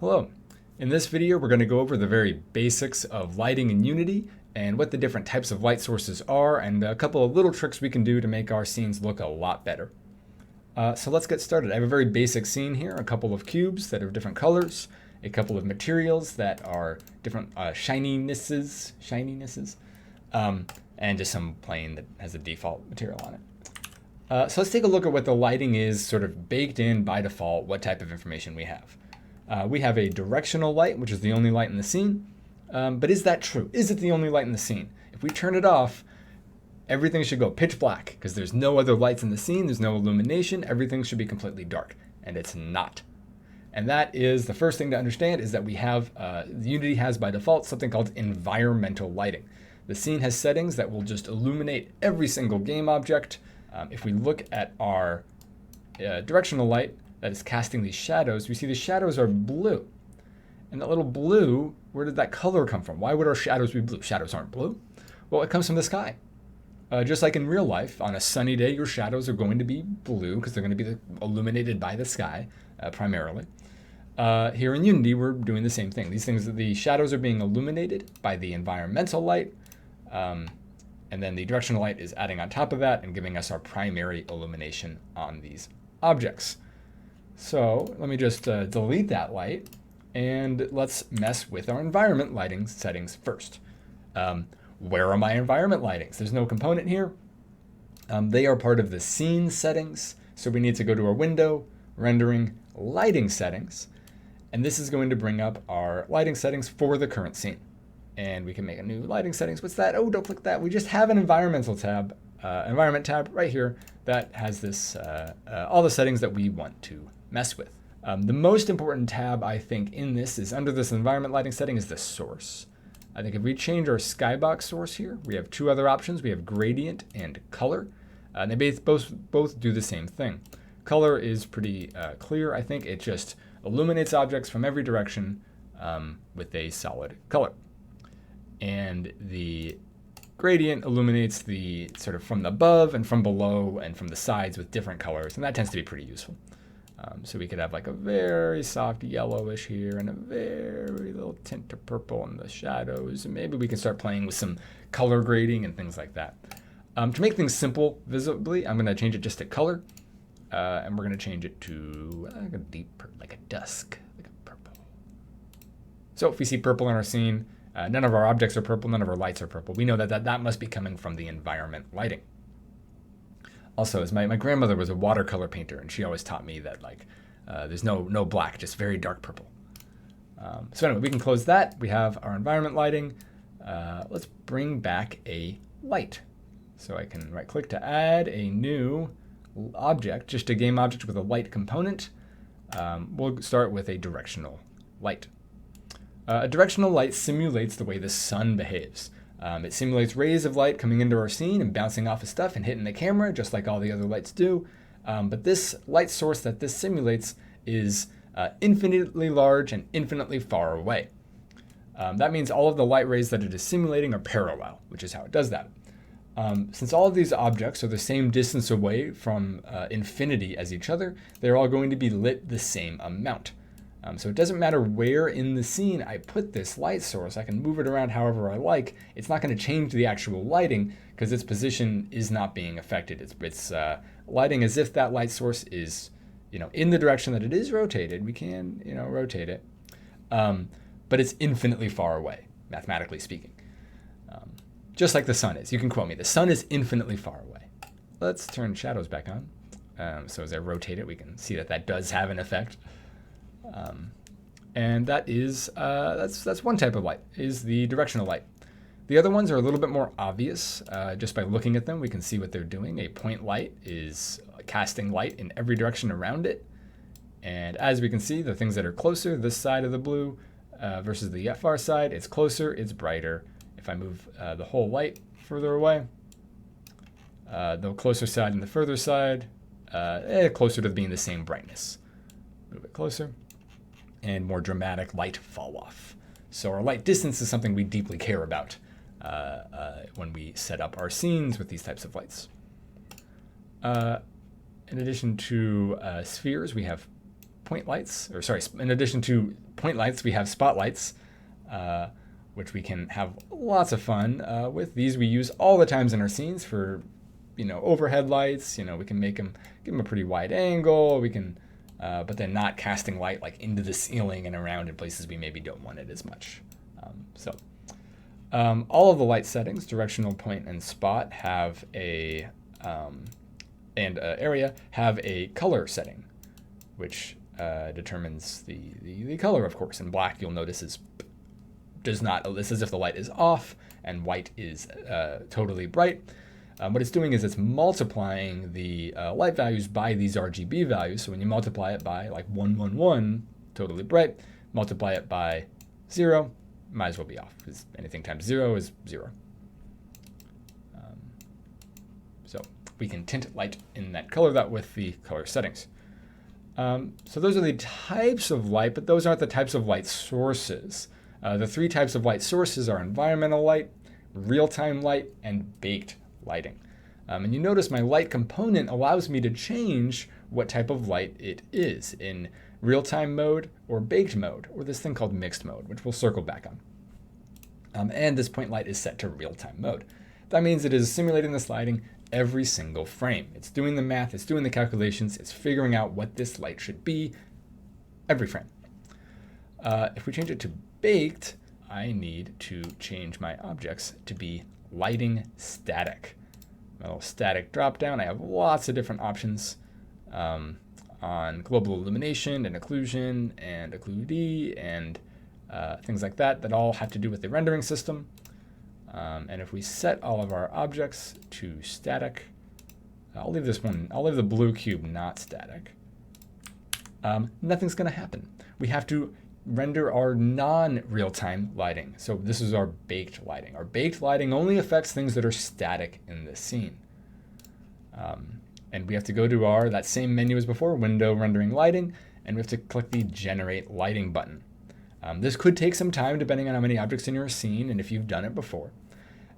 Hello. In this video, we're going to go over the very basics of lighting in Unity and what the different types of light sources are and a couple of little tricks we can do to make our scenes look a lot better. So let's get started. I have a very basic scene here, a couple of cubes that are different colors, a couple of materials that are different shininesses, and just some plane that has a default material on it. So let's take a look at what the lighting is sort of baked in by default, what type of information we have. We have a directional light, which is the only light in the scene. But is that true? Is it the only light in the scene? If we turn it off, everything should go pitch black because there's no other lights in the scene. There's no illumination. Everything should be completely dark, and it's not. And that is the first thing to understand is that we have, Unity has by default something called environmental lighting. The scene has settings that will just illuminate every single game object. If we look at our directional light that is casting these shadows, we see the shadows are blue. And that little blue, where did that color come from? Why would our shadows be blue? Shadows aren't blue. Well, it comes from the sky. Just like in real life, on a sunny day, your shadows are going to be blue because they're going to be illuminated by the sky, primarily. Here in Unity, we're doing the same thing. These things, the shadows are being illuminated by the environmental light, and then the directional light is adding on top of that and giving us our primary illumination on these objects. So let me just delete that light, and let's mess with our environment lighting settings first. Where are my environment lightings? There's no component here. They are part of the scene settings, so we need to go to our window, rendering, lighting settings, and this is going to bring up our lighting settings for the current scene. And we can make a new lighting settings. What's that? Oh, don't click that. We just have an environmental tab, environment tab right here that has this all the settings that we want to mess with. The most important tab I think in this is under this environment lighting setting is the source. I think if we change our skybox source here, we have two other options. We have gradient and color. And they both do the same thing. Color is pretty clear. I think it just illuminates objects from every direction with a solid color. And the gradient illuminates the sort of from above and from below and from the sides with different colors. And that tends to be pretty useful. So we could have like a very soft yellowish here and a very little tint of purple in the shadows. And maybe we can start playing with some color grading and things like that. To make things simple visibly, I'm going to change it just to color. And we're going to change it to like a deep, like a dusk, like a purple. So if we see purple in our scene, none of our objects are purple, none of our lights are purple. We know that must be coming from the environment lighting. Also, as my grandmother was a watercolor painter, and she always taught me that like there's no black, just very dark purple. So anyway, we can close that. We have our environment lighting. Let's bring back a light. So I can right click to add a new object, just a game object with a light component. We'll start with a directional light. A directional light simulates the way the sun behaves. It simulates rays of light coming into our scene and bouncing off of stuff and hitting the camera, just like all the other lights do. But this light source that this simulates is infinitely large and infinitely far away. That means all of the light rays that it is simulating are parallel, which is how it does that. Since all of these objects are the same distance away from infinity as each other, they're all going to be lit the same amount. So it doesn't matter where in the scene I put this light source. I can move it around however I like. It's not going to change the actual lighting because its position is not being affected. It's lighting as if that light source is, in the direction that it is rotated. We can, rotate it, but it's infinitely far away, mathematically speaking. Just like the sun is. You can quote me. The sun is infinitely far away. Let's turn shadows back on. So as I rotate it, we can see that does have an effect. And that is that's one type of light, is the directional light. The other ones are a little bit more obvious. Just by looking at them, we can see what they're doing. A point light is casting light in every direction around it. And as we can see, the things that are closer, this side of the blue versus the far side, it's closer, it's brighter. If I move the whole light further away, the closer side and the further side, closer to being the same brightness. Move it closer. And more dramatic light fall off. So our light distance is something we deeply care about when we set up our scenes with these types of lights. In addition to spheres, we have point lights, or sorry, in addition to point lights, we have spotlights, which we can have lots of fun with. These we use all the times in our scenes for, overhead lights. We can give them a pretty wide angle. We can, but then not casting light like into the ceiling and around in places we maybe don't want it as much. All of the light settings, directional, point, and spot, have and area have a color setting, which determines the color, of course. And black, you'll notice, does not list as if the light is off, and white is totally bright. What it's doing is it's multiplying the light values by these RGB values. So when you multiply it by like 111, totally bright, multiply it by 0, might as well be off, because anything times 0 is 0. So we can tint light in that color that with the color settings. So those are the types of light, but those aren't the types of light sources. The three types of light sources are environmental light, real-time light, and baked lighting. And you notice my light component allows me to change what type of light it is in real-time mode or baked mode, or this thing called mixed mode, which we'll circle back on. And this point light is set to real-time mode. That means it is simulating this lighting every single frame. It's doing the math, it's doing the calculations, it's figuring out what this light should be every frame. If we change it to baked, I need to change my objects to be lighting static. A little static drop down. I have lots of different options on global illumination and occlusion and occludee and things like that all have to do with the rendering system. And if we set all of our objects to static, I'll leave the blue cube not static. Nothing's going to happen. We have to render our non-real-time lighting. So this is our baked lighting. Our baked lighting only affects things that are static in the scene. And we have to go to that same menu as before, window rendering lighting, and we have to click the generate lighting button. This could take some time depending on how many objects in your scene and if you've done it before.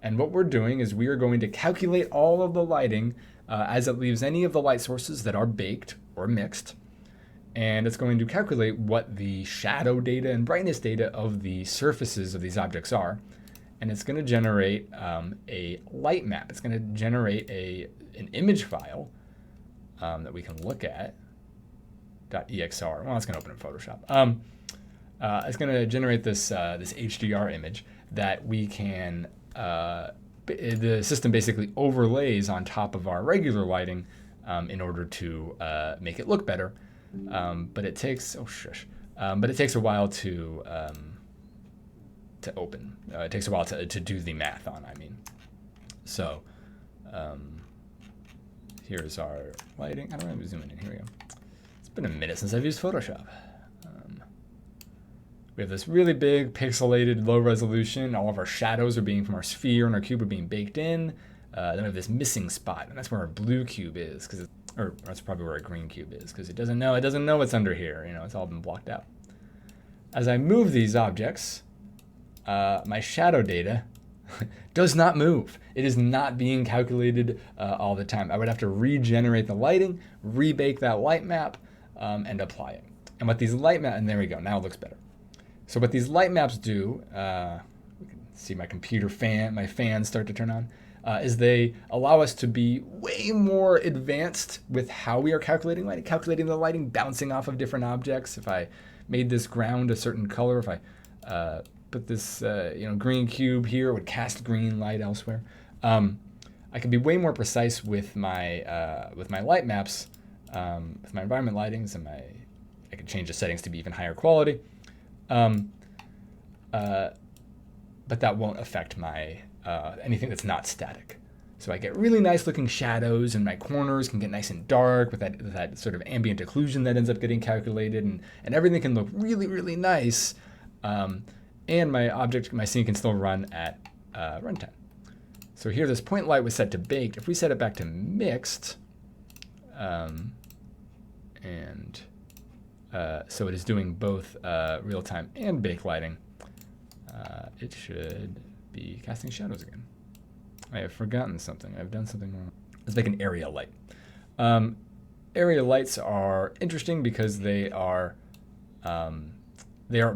And what we're doing is we are going to calculate all of the lighting as it leaves any of the light sources that are baked or mixed. And it's going to calculate what the shadow data and brightness data of the surfaces of these objects are. And it's going to generate a light map. It's going to generate an image file that we can look at, .exr. Well, it's going to open in Photoshop. It's going to generate this HDR image that we can, the system basically overlays on top of our regular lighting in order to make it look better. But it takes a while to open. It takes a while to do the math on, So here's our lighting. How do I zoom in? Here we go. It's been a minute since I've used Photoshop. We have this really big pixelated low resolution. All of our shadows are being from our sphere and our cube are being baked in. Then we have this missing spot, and that's where our blue cube is, or that's probably where our green cube is, because it doesn't know what's under here. It's all been blocked out. As I move these objects, my shadow data does not move. It is not being calculated all the time. I would have to regenerate the lighting, rebake that light map, and apply it. And what these light maps, and there we go, now it looks better. So what these light maps do, we can see my computer my fans start to turn on, is they allow us to be way more advanced with how we are calculating lighting, calculating the lighting bouncing off of different objects. If I made this ground a certain color, if I put this green cube here, it would cast green light elsewhere. I can be way more precise with my light maps, with my environment lightings, and I can change the settings to be even higher quality. But that won't affect my anything that's not static. So I get really nice looking shadows, and my corners can get nice and dark with that sort of ambient occlusion that ends up getting calculated, and everything can look really, really nice. And my scene can still run at runtime. So here this point light was set to baked. If we set it back to mixed, so it is doing both real-time and baked lighting, it should be casting shadows again. I have forgotten something. I've done something wrong. Let's make an area light. area lights are interesting because they are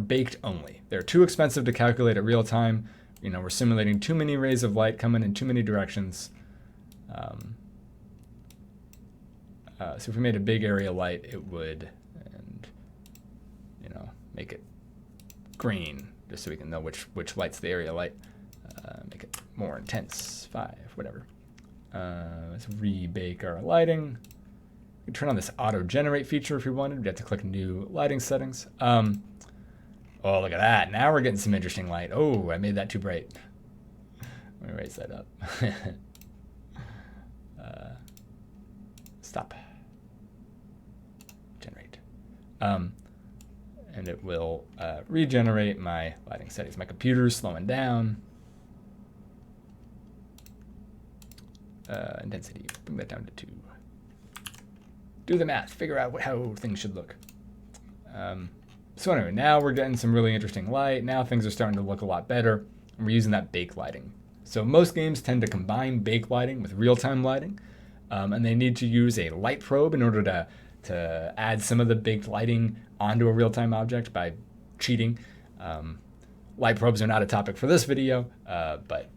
baked only. They're too expensive to calculate at real time. You know, we're simulating too many rays of light coming in too many directions. So if we made a big area light, it would, and you know, make it green, just so we can know which light's the area light. Make it more intense, 5, whatever. Let's rebake our lighting. We can turn on this auto-generate feature if we wanted. We'd have to click New Lighting Settings. Oh, look at that. Now we're getting some interesting light. Oh, I made that too bright. Let me raise that up. Stop. Generate. And it will regenerate my lighting settings. My computer's slowing down. Intensity, bring that down to 2. Do the math, figure out how things should look. So anyway, now we're getting some really interesting light. Now things are starting to look a lot better, and we're using that bake lighting. So most games tend to combine bake lighting with real-time lighting, and they need to use a light probe in order to add some of the baked lighting onto a real-time object by cheating. Light probes are not a topic for this video, but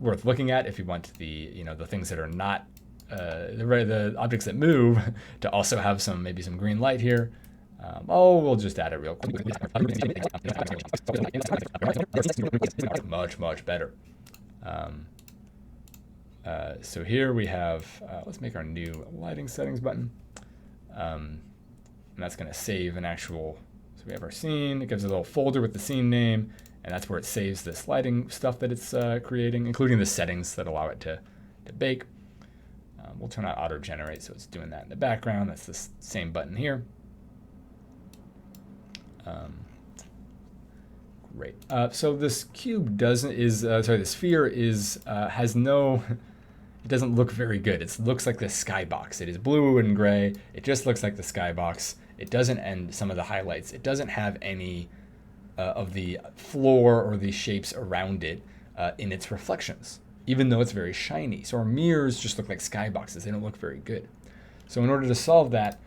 worth looking at if you want the things that are not the objects that move to also have maybe some green light here. We'll just add it real quick. Much better. So here we have, let's make our new lighting settings button. And that's going to save an actual, so we have our scene. It gives a little folder with the scene name, and that's where it saves this lighting stuff that it's creating, including the settings that allow it to bake. We'll turn on auto generate, so it's doing that in the background. That's the same button here. Great. So this cube the sphere has no, it doesn't look very good. It looks like the skybox. It is blue and gray. It just looks like the skybox. It doesn't end some of the highlights. It doesn't have any of the floor or the shapes around it in its reflections, even though it's very shiny. So our mirrors just look like skyboxes. They don't look very good. So in order to solve that,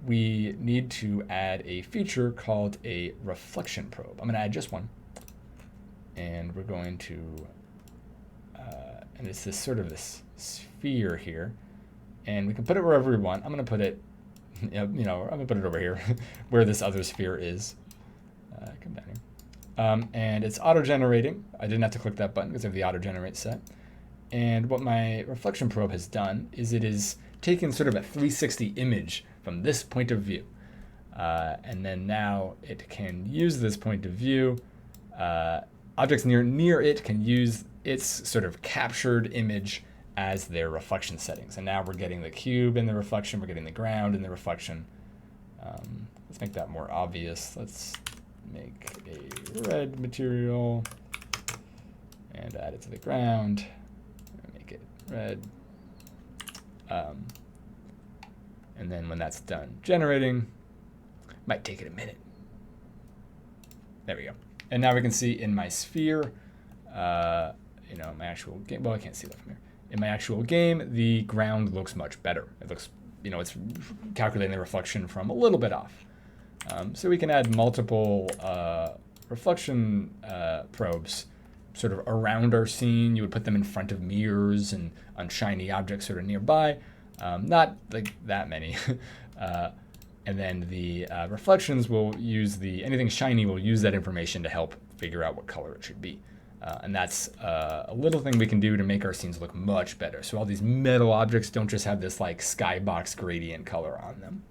we need to add a feature called a reflection probe. I'm going to add just one. And we're going to, and it's this sort of this sphere here. And we can put it wherever we want. I'm going to put it, I'm going to put it over here where this other sphere is. Come down here. And it's auto-generating. I didn't have to click that button because I have the auto-generate set. And what my reflection probe has done is it is taken sort of a 360 image from this point of view. And then now it can use this point of view. Objects near it can use its sort of captured image as their reflection settings. And now we're getting the cube in the reflection. We're getting the ground in the reflection. Let's make that more obvious. Let's make a red material and add it to the ground. Make it red. And then when that's done generating, might take it a minute. There we go. And now we can see in my sphere, my actual game. Well, I can't see that from here. In my actual game, the ground looks much better. It looks, it's calculating the reflection from a little bit off. So we can add multiple reflection probes sort of around our scene. You would put them in front of mirrors and on shiny objects sort of nearby. Not like that many. And then the reflections will use anything shiny will use that information to help figure out what color it should be. And that's a little thing we can do to make our scenes look much better. So all these metal objects don't just have this like skybox gradient color on them.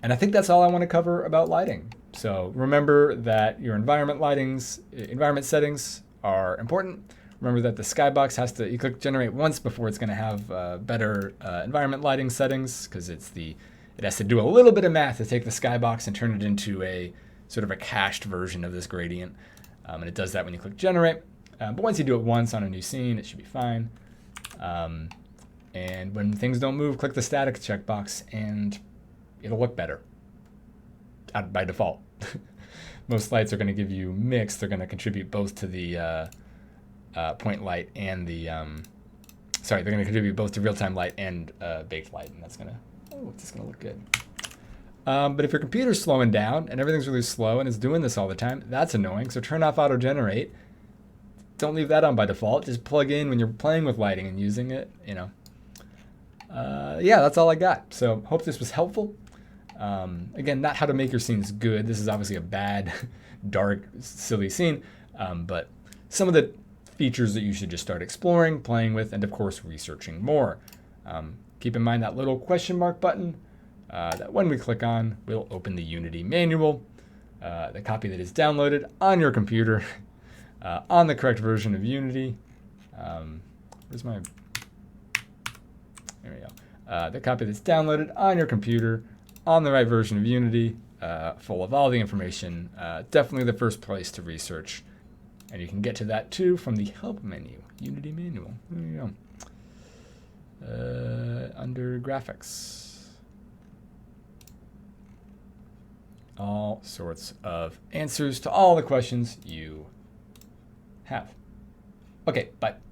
And I think that's all I want to cover about lighting. So remember that your environment settings are important. Remember that the skybox you click generate once before it's going to have better environment lighting settings, because it has to do a little bit of math to take the skybox and turn it into a sort of a cached version of this gradient. And it does that when you click generate. But once you do it once on a new scene, it should be fine. And when things don't move, click the static checkbox and it'll look better by default. Most lights are going to give you mixed. They're going to contribute both to the point light and the sorry, they're going to contribute both to real-time light and baked light, and that's going to, oh, it's just going to look good. But if your computer's slowing down and everything's really slow and is doing this all the time, that's annoying. So turn off auto-generate. Don't leave that on by default. Just plug in when you're playing with lighting and using it, you know. Yeah, that's all I got. So hope this was helpful. Again, not how to make your scenes good. This is obviously a bad, dark, silly scene. But some of the features that you should just start exploring, playing with, and of course, researching more. Keep in mind that little question mark button that when we click on, will open the Unity manual, the copy that is downloaded on your computer on the correct version of Unity. Where's my... There we go. The copy that's downloaded on your computer on the right version of Unity, full of all the information. Definitely the first place to research. And you can get to that too from the help menu, Unity manual. There you go. Under graphics. All sorts of answers to all the questions you have. Okay, bye.